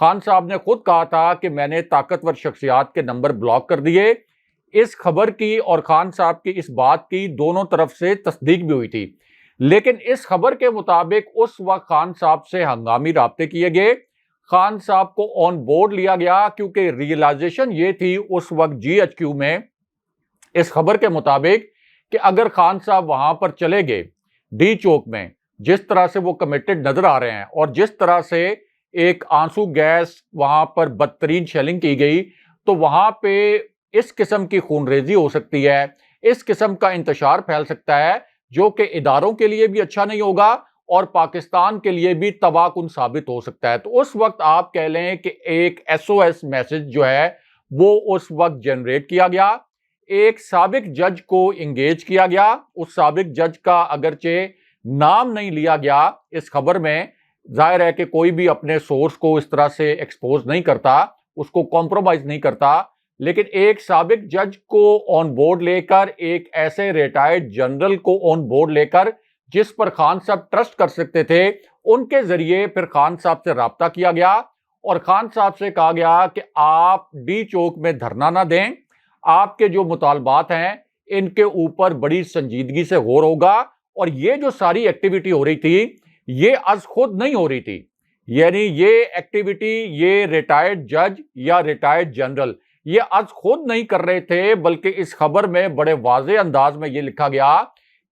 خان صاحب نے خود کہا تھا کہ میں نے طاقتور شخصیات کے نمبر بلاک کر دیے۔ اس خبر کی اور خان صاحب کی اس بات کی دونوں طرف سے تصدیق بھی ہوئی تھی، لیکن اس خبر کے مطابق اس وقت خان صاحب سے ہنگامی رابطے کیے گئے، خان صاحب کو آن بورڈ لیا گیا، کیونکہ ریئلائزیشن یہ تھی اس وقت جی ایچ کیو میں اس خبر کے مطابق کہ اگر خان صاحب وہاں پر چلے گئے ڈی چوک میں، جس طرح سے وہ کمیٹڈ نظر آ رہے ہیں اور جس طرح سے ایک آنسو گیس وہاں پر بدترین شیلنگ کی گئی، تو وہاں پہ اس قسم کی خون ریزی ہو سکتی ہے، اس قسم کا انتشار پھیل سکتا ہے جو کہ اداروں کے لیے بھی اچھا نہیں ہوگا اور پاکستان کے لیے بھی تباہ کن ثابت ہو سکتا ہے۔ تو اس وقت آپ کہہ لیں کہ ایک ایس او ایس میسج جو ہے وہ اس وقت جنریٹ کیا گیا، ایک سابق جج کو انگیج کیا گیا۔ اس سابق جج کا اگرچہ نام نہیں لیا گیا اس خبر میں، ظاہر ہے کہ کوئی بھی اپنے سورس کو اس طرح سے ایکسپوز نہیں کرتا، اس کو کمپرومائز نہیں کرتا، لیکن ایک سابق جج کو آن بورڈ لے کر، ایک ایسے ریٹائرڈ جنرل کو آن بورڈ لے کر جس پر خان صاحب ٹرسٹ کر سکتے تھے، ان کے ذریعے پھر خان صاحب سے رابطہ کیا گیا اور خان صاحب سے کہا گیا کہ آپ ڈی چوک میں دھرنا نہ دیں، آپ کے جو مطالبات ہیں ان کے اوپر بڑی سنجیدگی سے غور ہوگا۔ اور یہ جو ساری ایکٹیویٹی ہو رہی تھی یہ از خود نہیں ہو رہی تھی، یعنی یہ ایکٹیویٹی یہ ریٹائرڈ جج یا ریٹائرڈ جنرل یہ از خود نہیں کر رہے تھے، بلکہ اس خبر میں بڑے واضح انداز میں یہ لکھا گیا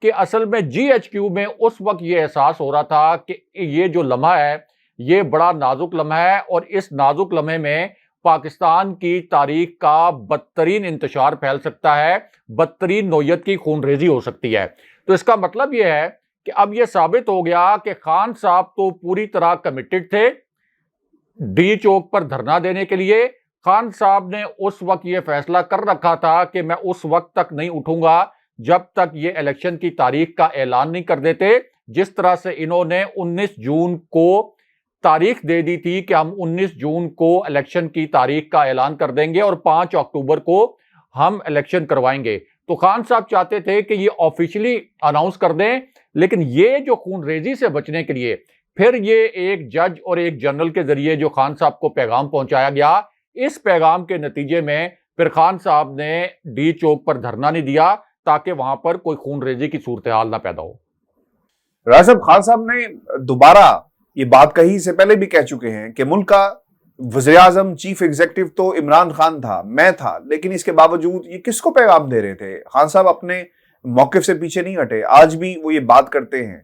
کہ اصل میں جی ایچ کیو میں اس وقت یہ احساس ہو رہا تھا کہ یہ جو لمحہ ہے یہ بڑا نازک لمحہ ہے اور اس نازک لمحے میں پاکستان کی تاریخ کا بدترین انتشار پھیل سکتا ہے، بدترین نوعیت کی خون ریزی ہو سکتی ہے۔ تو اس کا مطلب یہ ہے کہ اب یہ ثابت ہو گیا کہ خان صاحب تو پوری طرح کمیٹڈ تھے ڈی چوک پر دھرنا دینے کے لیے۔ خان صاحب نے اس وقت یہ فیصلہ کر رکھا تھا کہ میں اس وقت تک نہیں اٹھوں گا جب تک یہ الیکشن کی تاریخ کا اعلان نہیں کر دیتے، جس طرح سے انہوں نے 19 جون کو تاریخ دے دی تھی کہ ہم 19 جون کو الیکشن کی تاریخ کا اعلان کر دیں گے اور 5 اکتوبر کو ہم الیکشن کروائیں گے۔ تو خان صاحب چاہتے تھے کہ یہ آفیشلی اناؤنس کر دیں، لیکن یہ جو خون ریزی سے بچنے کے لیے پھر یہ ایک جج اور ایک جنرل کے ذریعے جو خان صاحب کو پیغام پہنچایا گیا، اس پیغام کے نتیجے میں پھر خان صاحب نے ڈی چوک پر دھرنا نہیں دیا تاکہ وہاں پر کوئی خون ریزی کی صورتحال نہ پیدا ہو۔ راز صاحب، خان صاحب نے دوبارہ یہ بات کہی، سے پہلے بھی کہہ چکے ہیں کہ ملک کا وزیر اعظم چیف ایگزیکٹو تو عمران خان تھا، میں تھا، لیکن اس کے باوجود یہ کس کو پیغام دے رہے تھے؟ خان صاحب اپنے موقف سے پیچھے نہیں ہٹے، آج بھی وہ یہ بات کرتے ہیں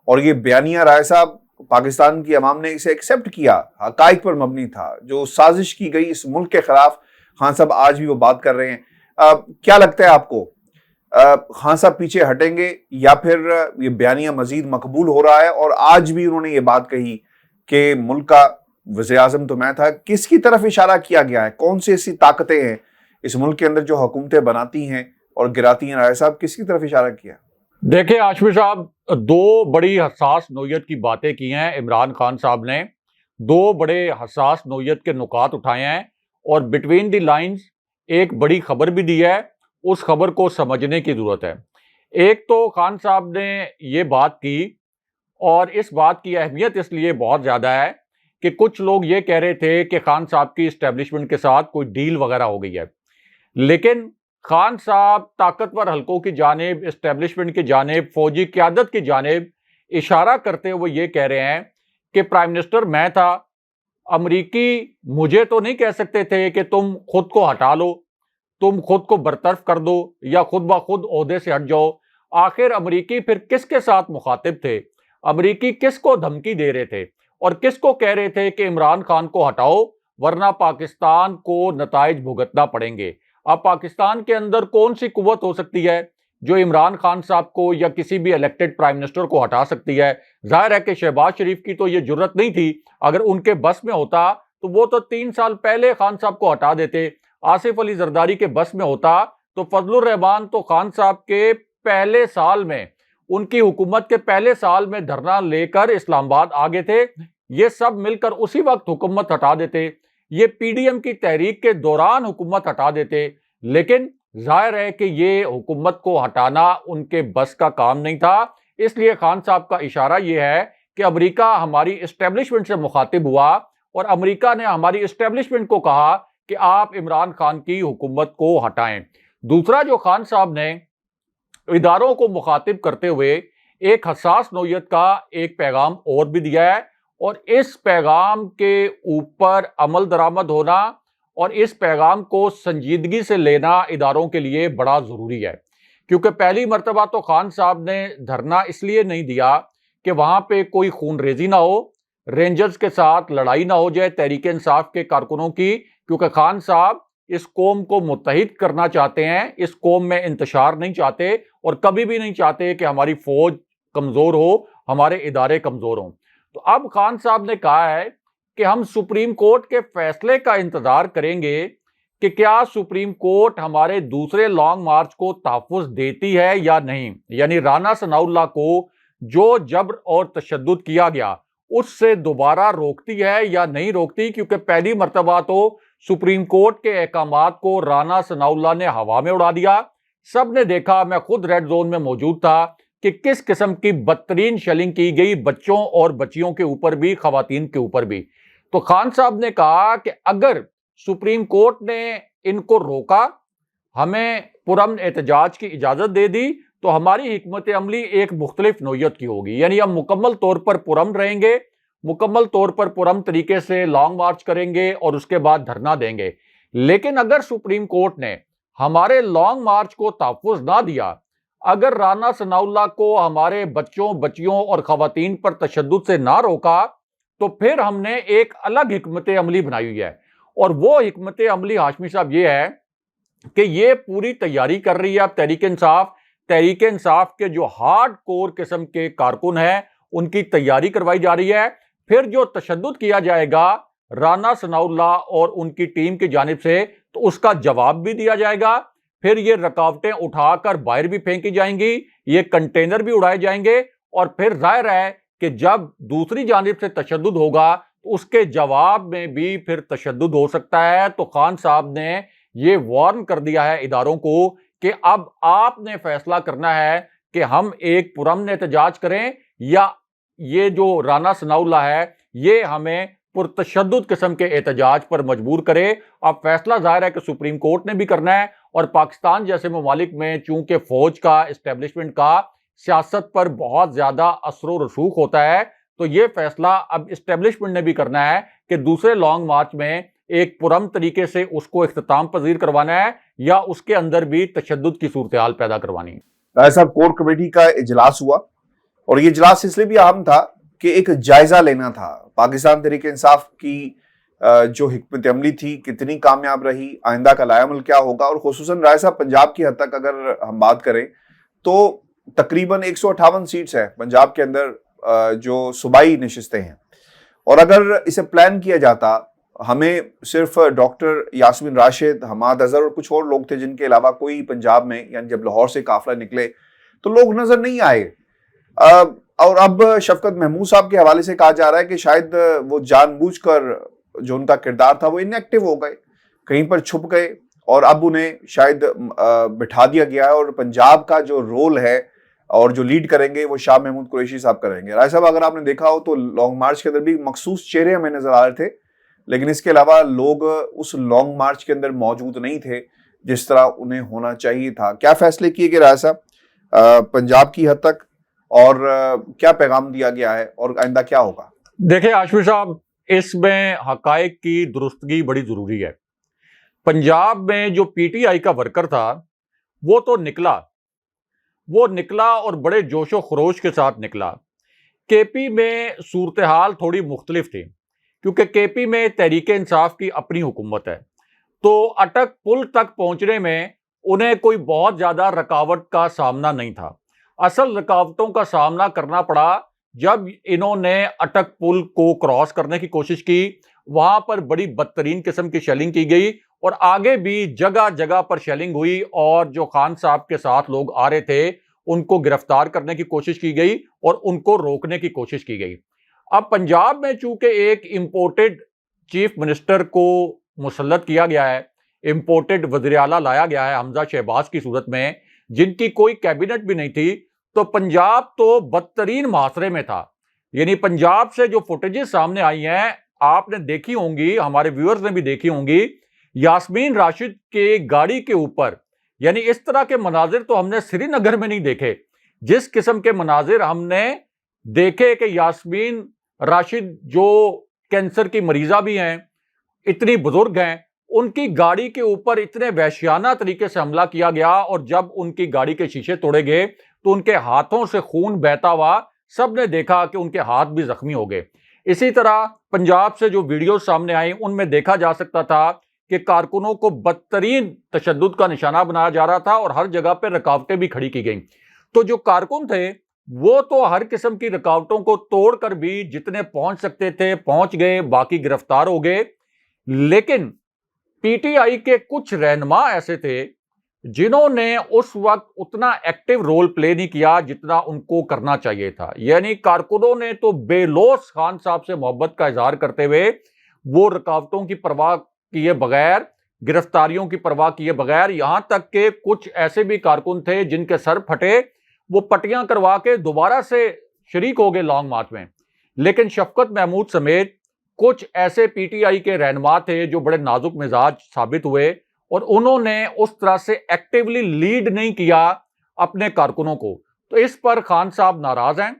اور یہ بیانیہ رائے صاحب پاکستان کی عوام نے اسے ایکسیپٹ کیا، حقائق پر مبنی تھا، جو سازش کی گئی اس ملک کے خلاف خان صاحب آج بھی وہ بات کر رہے ہیں۔ کیا لگتا ہے آپ کو، خان صاحب پیچھے ہٹیں گے یا پھر یہ بیانیہ مزید مقبول ہو رہا ہے؟ اور آج بھی انہوں نے یہ بات کہی کہ ملک کا وزیر اعظم تو میں تھا، کس کی طرف اشارہ کیا گیا ہے؟ کون سی ایسی طاقتیں ہیں اس ملک کے اندر جو حکومتیں بناتی ہیں اور گراتی ہیں؟ رائے صاحب، کس کی طرف اشارہ کیا؟ دیکھیں ہاشمی صاحب، دو بڑی حساس نوعیت کی باتیں کی ہیں عمران خان صاحب نے، دو بڑے حساس نوعیت کے نکات اٹھائے ہیں اور بٹوین دی لائنز ایک بڑی خبر بھی دی ہے، اس خبر کو سمجھنے کی ضرورت ہے۔ ایک تو خان صاحب نے یہ بات کی اور اس بات کی اہمیت اس لیے بہت زیادہ ہے کہ کچھ لوگ یہ کہہ رہے تھے کہ خان صاحب کی اسٹیبلشمنٹ کے ساتھ کوئی ڈیل وغیرہ ہو گئی ہے، لیکن خان صاحب طاقتور حلقوں کی جانب، اسٹیبلشمنٹ کی جانب، فوجی قیادت کی جانب اشارہ کرتے ہوئے یہ کہہ رہے ہیں کہ پرائم منسٹر میں تھا، امریکی مجھے تو نہیں کہہ سکتے تھے کہ تم خود کو ہٹا لو، تم خود کو برطرف کر دو یا خود بخود عہدے سے ہٹ جاؤ۔ آخر امریکی پھر کس کے ساتھ مخاطب تھے؟ امریکی کس کو دھمکی دے رہے تھے اور کس کو کہہ رہے تھے کہ عمران خان کو ہٹاؤ ورنہ پاکستان کو نتائج بھگتنا پڑیں گے؟ اب پاکستان کے اندر کون سی قوت ہو سکتی ہے جو عمران خان صاحب کو یا کسی بھی الیکٹڈ پرائم منسٹر کو ہٹا سکتی ہے؟ ظاہر ہے کہ شہباز شریف کی تو یہ جرت نہیں تھی، اگر ان کے بس میں ہوتا تو وہ تو 3 سال پہلے خان صاحب کو ہٹا دیتے۔ آصف علی زرداری کے بس میں ہوتا تو فضل الرحمان تو خان صاحب کے پہلے سال میں، ان کی حکومت کے پہلے سال میں دھرنا لے کر اسلام آباد آگے تھے، یہ سب مل کر اسی وقت حکومت ہٹا دیتے، یہ پی ڈی ایم کی تحریک کے دوران حکومت ہٹا دیتے، لیکن ظاہر ہے کہ یہ حکومت کو ہٹانا ان کے بس کا کام نہیں تھا۔ اس لیے خان صاحب کا اشارہ یہ ہے کہ امریکہ ہماری اسٹیبلشمنٹ سے مخاطب ہوا اور امریکہ نے ہماری اسٹیبلشمنٹ کو کہا کہ آپ عمران خان کی حکومت کو ہٹائیں۔ دوسرا جو خان صاحب نے اداروں کو مخاطب کرتے ہوئے ایک حساس نوعیت کا ایک پیغام اور بھی دیا ہے، اور اس پیغام کے اوپر عمل درآمد ہونا اور اس پیغام کو سنجیدگی سے لینا اداروں کے لیے بڑا ضروری ہے، کیونکہ پہلی مرتبہ تو خان صاحب نے دھرنا اس لیے نہیں دیا کہ وہاں پہ کوئی خون ریزی نہ ہو، رینجرز کے ساتھ لڑائی نہ ہو جائے تحریک انصاف کے کارکنوں کی، کیونکہ خان صاحب اس قوم کو متحد کرنا چاہتے ہیں، اس قوم میں انتشار نہیں چاہتے اور کبھی بھی نہیں چاہتے کہ ہماری فوج کمزور ہو، ہمارے ادارے کمزور ہوں۔ تو اب خان صاحب نے کہا ہے کہ ہم سپریم کورٹ کے فیصلے کا انتظار کریں گے کہ کیا سپریم کورٹ ہمارے دوسرے لانگ مارچ کو تحفظ دیتی ہے یا نہیں، یعنی رانا ثناء اللہ کو جو جبر اور تشدد کیا گیا اس سے دوبارہ روکتی ہے یا نہیں روکتی، کیونکہ پہلی مرتبہ تو سپریم کورٹ کے احکامات کو رانا ثناء اللہ نے ہوا میں اڑا دیا۔ سب نے دیکھا، میں خود ریڈ زون میں موجود تھا، کہ کس قسم کی بدترین شیلنگ کی گئی بچوں اور بچیوں کے اوپر بھی، خواتین کے اوپر بھی۔ تو خان صاحب نے کہا کہ اگر سپریم کورٹ نے ان کو روکا، ہمیں پرامن احتجاج کی اجازت دے دی، تو ہماری حکمت عملی ایک مختلف نوعیت کی ہوگی، یعنی ہم مکمل طور پر پرامن رہیں گے، مکمل طور پر پرامن طریقے سے لانگ مارچ کریں گے اور اس کے بعد دھرنا دیں گے۔ لیکن اگر سپریم کورٹ نے ہمارے لانگ مارچ کو تحفظ نہ دیا، اگر رانا ثناء اللہ کو ہمارے بچوں، بچیوں اور خواتین پر تشدد سے نہ روکا، تو پھر ہم نے ایک الگ حکمت عملی بنائی ہوئی ہے، اور وہ حکمت عملی ہاشمی صاحب یہ ہے کہ یہ پوری تیاری کر رہی ہے اب تحریک انصاف کے جو ہارڈ کور قسم کے کارکن ہیں ان کی تیاری کروائی جا رہی ہے۔ پھر جو تشدد کیا جائے گا رانا ثناء اللہ اور ان کی ٹیم کی جانب سے، تو اس کا جواب بھی دیا جائے گا۔ پھر یہ رکاوٹیں اٹھا کر باہر بھی پھینکی جائیں گی، یہ کنٹینر بھی اڑائے جائیں گے، اور پھر ظاہر ہے کہ جب دوسری جانب سے تشدد ہوگا تو اس کے جواب میں بھی پھر تشدد ہو سکتا ہے۔ تو خان صاحب نے یہ وارن کر دیا ہے اداروں کو کہ اب آپ نے فیصلہ کرنا ہے کہ ہم ایک پرامن احتجاج کریں، یا یہ جو رانا ثناء اللہ ہے یہ ہمیں پرتشدد قسم کے احتجاج پر مجبور کرے۔ اب فیصلہ ظاہر ہے کہ سپریم کورٹ نے بھی کرنا ہے، اور پاکستان جیسے ممالک میں چونکہ فوج کا، اسٹیبلشمنٹ کا سیاست پر بہت زیادہ اثر و رسوخ ہوتا ہے، تو یہ فیصلہ اب اسٹیبلشمنٹ نے بھی کرنا ہے کہ دوسرے لانگ مارچ میں ایک پرامن طریقے سے اس کو اختتام پذیر کروانا ہے یا اس کے اندر بھی تشدد کی صورتحال پیدا کروانی ہے۔ رائے صاحب، کور کمیٹی کا اجلاس ہوا، اور یہ اجلاس اس لیے بھی اہم تھا کہ ایک جائزہ لینا تھا پاکستان تحریک انصاف کی جو حکمت عملی تھی کتنی کامیاب رہی، آئندہ کا لائحہ عمل کیا ہوگا، اور خصوصاً رائے صاحب پنجاب کی حد تک اگر ہم بات کریں تو تقریباً 158 سیٹس ہیں پنجاب کے اندر جو صوبائی نشستیں ہیں، اور اگر اسے پلان کیا جاتا، ہمیں صرف ڈاکٹر یاسمین راشد، حماد اظہر اور کچھ اور لوگ تھے جن کے علاوہ کوئی پنجاب میں، یعنی جب لاہور سے قافلہ نکلے تو لوگ نظر نہیں آئے، اور اب شفقت محمود صاحب کے حوالے سے کہا جا رہا ہے کہ شاید وہ جان بوجھ کر جو ان کا کردار تھا وہ ان ایکٹیو ہو گئے، کہیں پر چھپ گئے، اور اب انہیں شاید بٹھا دیا گیا ہے، اور پنجاب کا جو رول ہے اور جو لیڈ کریں گے وہ شاہ محمود قریشی صاحب کریں گے۔ رائے صاحب، اگر آپ نے دیکھا ہو تو لانگ مارچ کے اندر بھی مخصوص چہرے ہمیں نظر آ رہے تھے، لیکن اس کے علاوہ لوگ اس لانگ مارچ کے اندر موجود نہیں تھے جس طرح انہیں ہونا چاہیے تھا۔ کیا فیصلے کیے گئے رائے صاحب پنجاب کی حد تک، اور کیا پیغام دیا گیا ہے، اور آئندہ کیا ہوگا؟ دیکھیں ہاشمی صاحب، اس میں حقائق کی درستگی بڑی ضروری ہے۔ پنجاب میں جو پی ٹی آئی کا ورکر تھا وہ تو نکلا اور بڑے جوش و خروش کے ساتھ نکلا۔ کے پی میں صورتحال تھوڑی مختلف تھی، کیونکہ کے پی میں تحریک انصاف کی اپنی حکومت ہے، تو اٹک پل تک پہنچنے میں انہیں کوئی بہت زیادہ رکاوٹ کا سامنا نہیں تھا۔ اصل رکاوٹوں کا سامنا کرنا پڑا جب انہوں نے اٹک پل کو کراس کرنے کی کوشش کی، وہاں پر بڑی بدترین قسم کی شیلنگ کی گئی، اور آگے بھی جگہ جگہ پر شیلنگ ہوئی، اور جو خان صاحب کے ساتھ لوگ آ رہے تھے ان کو گرفتار کرنے کی کوشش کی گئی اور ان کو روکنے کی کوشش کی گئی۔ اب پنجاب میں چونکہ ایک امپورٹڈ چیف منسٹر کو مسلط کیا گیا ہے، امپورٹڈ وزیر اعلیٰ لایا گیا ہے حمزہ شہباز کی صورت میں، جن کی کوئی کیبنٹ بھی نہیں تھی، تو پنجاب تو بدترین محاصرے میں تھا۔ یعنی پنجاب سے جو فوٹیجز سامنے آئی ہیں، آپ نے دیکھی ہوں گی, ہمارے ویورز نے بھی دیکھی ہوں گی, یاسمین راشد کے گاڑی کے اوپر, یعنی اس طرح کے مناظر تو ہم نے سری نگر میں نہیں دیکھے. جس قسم کے مناظر ہم نے دیکھے کہ یاسمین راشد جو کینسر کی مریضہ بھی ہیں, اتنی بزرگ ہیں, ان کی گاڑی کے اوپر اتنے وحشیانہ طریقے سے حملہ کیا گیا, اور جب ان کی گاڑی کے شیشے توڑے گئے تو ان کے ہاتھوں سے خون بہتا ہوا سب نے دیکھا کہ ان کے ہاتھ بھی زخمی ہو گئے. اسی طرح پنجاب سے جو ویڈیوز سامنے آئی ان میں دیکھا جا سکتا تھا کہ کارکنوں کو بدترین تشدد کا نشانہ بنایا جا رہا تھا اور ہر جگہ پہ رکاوٹیں بھی کھڑی کی گئیں. تو جو کارکن تھے وہ تو ہر قسم کی رکاوٹوں کو توڑ کر بھی جتنے پہنچ سکتے تھے پہنچ گئے, باقی گرفتار ہو گئے. لیکن پی ٹی آئی کے کچھ رہنما ایسے تھے جنہوں نے اس وقت اتنا ایکٹیو رول پلے نہیں کیا جتنا ان کو کرنا چاہیے تھا. یعنی کارکنوں نے تو بے لوث خان صاحب سے محبت کا اظہار کرتے ہوئے وہ رکاوٹوں کی پرواہ کیے بغیر, گرفتاریوں کی پرواہ کیے بغیر, یہاں تک کہ کچھ ایسے بھی کارکن تھے جن کے سر پھٹے, وہ پٹیاں کروا کے دوبارہ سے شریک ہو گئے لانگ مارچ میں. لیکن شفقت محمود سمیت کچھ ایسے پی ٹی آئی کے رہنما تھے جو بڑے نازک مزاج ثابت ہوئے, اور انہوں نے اس طرح سے ایکٹیولی لیڈ نہیں کیا اپنے کارکنوں کو. تو اس پر خان صاحب ناراض ہیں.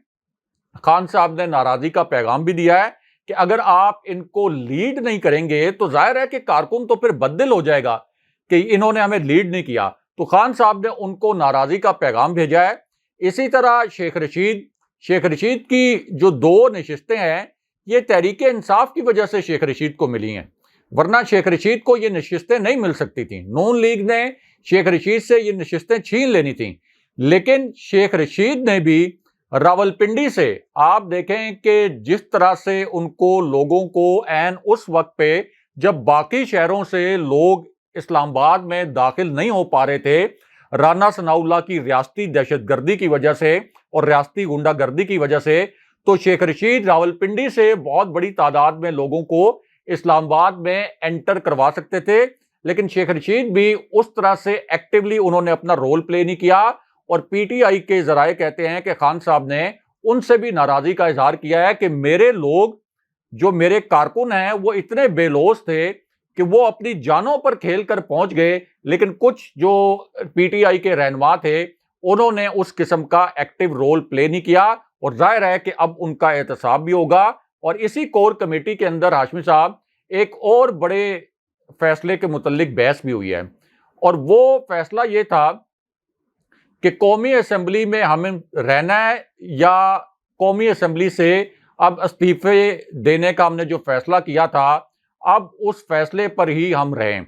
خان صاحب نے ناراضی کا پیغام بھی دیا ہے کہ اگر آپ ان کو لیڈ نہیں کریں گے تو ظاہر ہے کہ کارکن تو پھر بدل ہو جائے گا کہ انہوں نے ہمیں لیڈ نہیں کیا. تو خان صاحب نے ان کو ناراضی کا پیغام بھیجا ہے. اسی طرح شیخ رشید کی جو 2 نشستیں ہیں یہ تحریک انصاف کی وجہ سے شیخ رشید کو ملی ہیں, ورنہ شیخ رشید کو یہ نشستیں نہیں مل سکتی تھیں. نون لیگ نے شیخ رشید سے یہ نشستیں چھین لینی تھیں. لیکن شیخ رشید نے بھی راولپنڈی سے, آپ دیکھیں کہ جس طرح سے ان کو لوگوں کو عین اس وقت پہ جب باقی شہروں سے لوگ اسلام آباد میں داخل نہیں ہو پا رہے تھے رانا ثناء اللہ کی ریاستی دہشت گردی کی وجہ سے اور ریاستی غنڈہ گردی کی وجہ سے, تو شیخ رشید راولپنڈی سے بہت بڑی تعداد میں لوگوں کو اسلام آباد میں انٹر کروا سکتے تھے. لیکن شیخ رشید بھی اس طرح سے ایکٹیولی انہوں نے اپنا رول پلے نہیں کیا, اور پی ٹی آئی کے ذرائع کہتے ہیں کہ خان صاحب نے ان سے بھی ناراضی کا اظہار کیا ہے کہ میرے لوگ جو میرے کارکن ہیں وہ اتنے بے لوث تھے کہ وہ اپنی جانوں پر کھیل کر پہنچ گئے, لیکن کچھ جو پی ٹی آئی کے رہنما تھے انہوں نے اس قسم کا ایکٹیو رول پلے نہیں کیا, اور ظاہر ہے کہ اب ان کا احتساب بھی ہوگا. اور اسی کور کمیٹی کے اندر ہاشمی صاحب ایک اور بڑے فیصلے کے متعلق بحث بھی ہوئی ہے, اور وہ فیصلہ یہ تھا کہ قومی اسمبلی میں ہمیں رہنا ہے یا قومی اسمبلی سے اب استعفے دینے کا ہم نے جو فیصلہ کیا تھا اب اس فیصلے پر ہی ہم رہیں.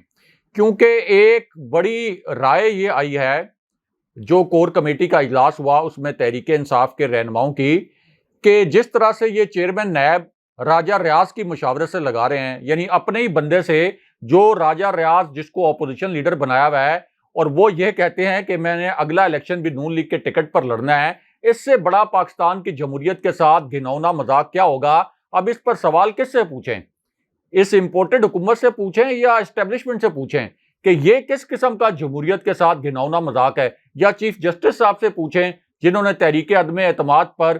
کیونکہ ایک بڑی رائے یہ آئی ہے جو کور کمیٹی کا اجلاس ہوا اس میں تحریک انصاف کے رہنماؤں کی, کہ جس طرح سے یہ چیئرمین نیب راجہ ریاض کی مشاورت سے لگا رہے ہیں, یعنی اپنے ہی بندے سے جو راجہ ریاض جس کو اپوزیشن لیڈر بنایا ہوا ہے, اور وہ یہ کہتے ہیں کہ میں نے اگلا الیکشن بھی نون لیگ کے ٹکٹ پر لڑنا ہے, اس سے بڑا پاکستان کی جمہوریت کے ساتھ گھناؤنا مذاق کیا ہوگا. اب اس پر سوال کس سے پوچھیں, اس امپورٹڈ حکومت سے پوچھیں یا اسٹیبلشمنٹ سے پوچھیں کہ یہ کس قسم کا جمہوریت کے ساتھ گھناؤنا مذاق ہے, یا چیف جسٹس صاحب سے پوچھیں جنہوں نے تحریک عدم اعتماد پر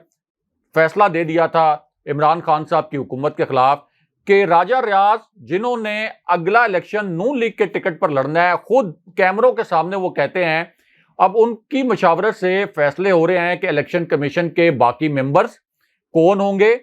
فیصلہ دے دیا تھا عمران خان صاحب کی حکومت کے خلاف, کہ راجہ ریاض جنہوں نے اگلا الیکشن نون لیگ کے ٹکٹ پر لڑنا ہے خود کیمروں کے سامنے وہ کہتے ہیں اب ان کی مشاورت سے فیصلے ہو رہے ہیں کہ الیکشن کمیشن کے باقی ممبرز کون ہوں گے,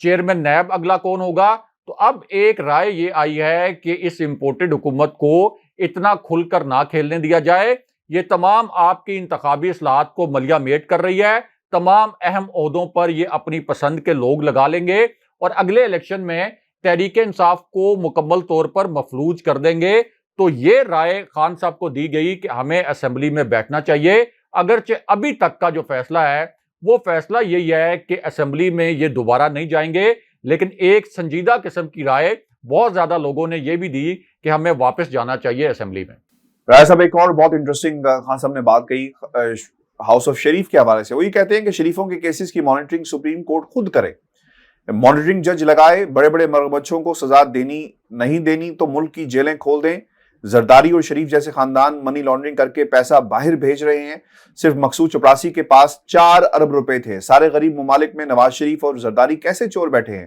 چیئرمین نیب اگلا کون ہوگا. تو اب ایک رائے یہ آئی ہے کہ اس امپورٹڈ حکومت کو اتنا کھل کر نہ کھیلنے دیا جائے, یہ تمام آپ کی انتخابی اصلاحات کو ملیہ میٹ کر رہی ہے, تمام اہم عہدوں پر یہ اپنی پسند کے لوگ لگا لیں گے اور اگلے الیکشن میں تحریک انصاف کو مکمل طور پر مفلوج کر دیں گے. تو یہ رائے خان صاحب کو دی گئی کہ ہمیں اسمبلی میں بیٹھنا چاہیے, اگرچہ ابھی تک کا جو فیصلہ ہے وہ فیصلہ یہی ہے کہ اسمبلی میں یہ دوبارہ نہیں جائیں گے. لیکن ایک سنجیدہ قسم کی رائے بہت زیادہ لوگوں نے یہ بھی دی کہ ہمیں واپس جانا چاہیے اسمبلی میں. رائے صاحب ایک اور بہت انٹرسٹنگ خان صاحب نے بات کہی ہاؤس آف شریف کے حوالے سے, وہ یہ کہتے ہیں کہ شریفوں کے کیسز کی مانیٹرنگ سپریم کورٹ خود کرے, مانیٹرنگ جج لگائے, بڑے بڑے مغربچوں کو سزا دینی نہیں دینی تو ملک کی جیلیں کھول دیں. زرداری اور شریف جیسے خاندان منی لانڈرنگ کر کے پیسہ باہر بھیج رہے ہیں. صرف مقصود چپراسی کے پاس 4 ارب روپے تھے. سارے غریب ممالک میں نواز شریف اور زرداری کیسے چور بیٹھے ہیں؟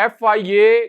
FIA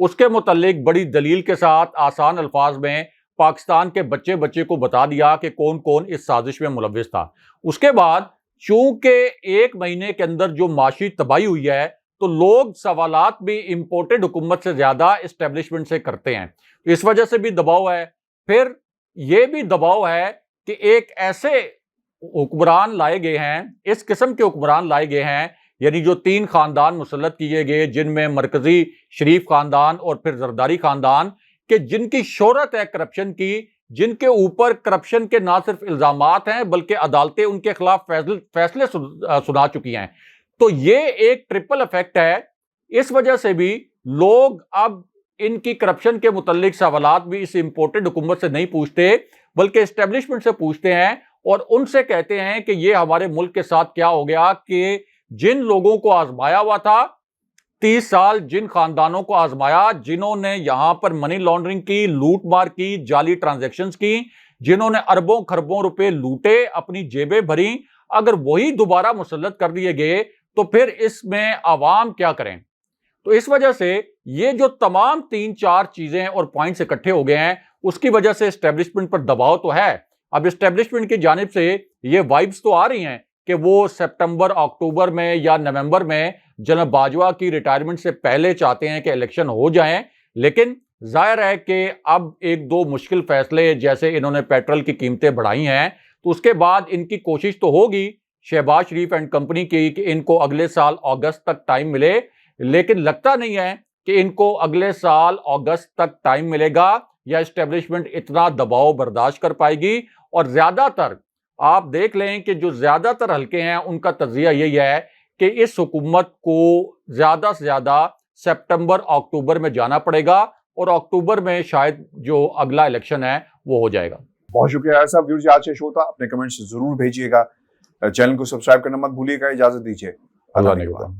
اس کے متعلق بڑی دلیل کے ساتھ آسان الفاظ میں پاکستان کے بچے کو بتا دیا کہ کون کون اس سازش میں ملوث تھا۔ اس کے بعد چونکہ ایک مہینے کے اندر جو معاشی تباہی ہوئی ہے تو لوگ سوالات بھی امپورٹڈ حکومت سے زیادہ اسٹیبلشمنٹ سے کرتے ہیں، اس وجہ سے بھی دباؤ ہے۔ پھر یہ بھی دباؤ ہے کہ ایک ایسے حکمران لائے گئے ہیں، اس قسم کے حکمران لائے گئے ہیں، یعنی جو 3 خاندان مسلط کیے گئے جن میں مرکزی شریف خاندان اور پھر زرداری خاندان، کہ جن کی شہرت ہے کرپشن کی، جن کے اوپر کرپشن کے نہ صرف الزامات ہیں بلکہ عدالتیں ان کے خلاف فیصلے سنا چکی ہیں۔ تو یہ ایک ٹرپل ایفیکٹ ہے۔ اس وجہ سے بھی لوگ اب ان کی کرپشن کے متعلق سوالات بھی اس امپورٹڈ حکومت سے نہیں پوچھتے بلکہ اسٹیبلشمنٹ سے پوچھتے ہیں، اور ان سے کہتے ہیں کہ یہ ہمارے ملک کے ساتھ کیا ہو گیا کہ جن لوگوں کو آزمایا ہوا تھا 30 سال، جن خاندانوں کو آزمایا جنہوں نے یہاں پر منی لانڈرنگ کی، لوٹ مار کی، جعلی ٹرانزیکشنز کی، جنہوں نے اربوں خربوں روپے لوٹے، اپنی جیبیں بھریں، اگر وہی دوبارہ مسلط کر دیے گئے تو پھر اس میں عوام کیا کریں؟ تو اس وجہ سے یہ جو تمام 3-4 چیزیں اور پوائنٹس اکٹھے ہو گئے ہیں، اس کی وجہ سے اسٹیبلشمنٹ پر دباؤ تو ہے۔ اب اسٹیبلشمنٹ کی جانب سے یہ وائبس تو آ رہی ہیں کہ وہ سپٹمبر، اکتوبر میں یا نومبر میں جناب باجوہ کی ریٹائرمنٹ سے پہلے چاہتے ہیں کہ الیکشن ہو جائیں، لیکن ظاہر ہے کہ اب 1-2 مشکل فیصلے جیسے انہوں نے پیٹرول کی قیمتیں بڑھائی ہیں تو اس کے بعد ان کی کوشش تو ہوگی شہباز شریف اینڈ کمپنی کی کہ ان کو اگلے سال اگست تک ٹائم ملے، لیکن لگتا نہیں ہے کہ ان کو اگلے سال اگست تک ٹائم ملے گا یا اسٹیبلشمنٹ اتنا دباؤ برداشت کر پائے گی۔ اور زیادہ تر آپ دیکھ لیں کہ جو زیادہ تر حلقے ہیں ان کا تجزیہ یہی ہے کہ اس حکومت کو زیادہ سے زیادہ سپٹمبر اکتوبر میں جانا پڑے گا اور اکتوبر میں شاید جو اگلا الیکشن ہے وہ ہو جائے گا۔ بہت شکریہ ایسا ویورز، آج کا شو تھا، اپنے کمنٹس ضرور بھیجیے گا، چینل کو سبسکرائب کرنا مت بھولیے گا۔ اجازت دیجیے، اللہ نگہبان۔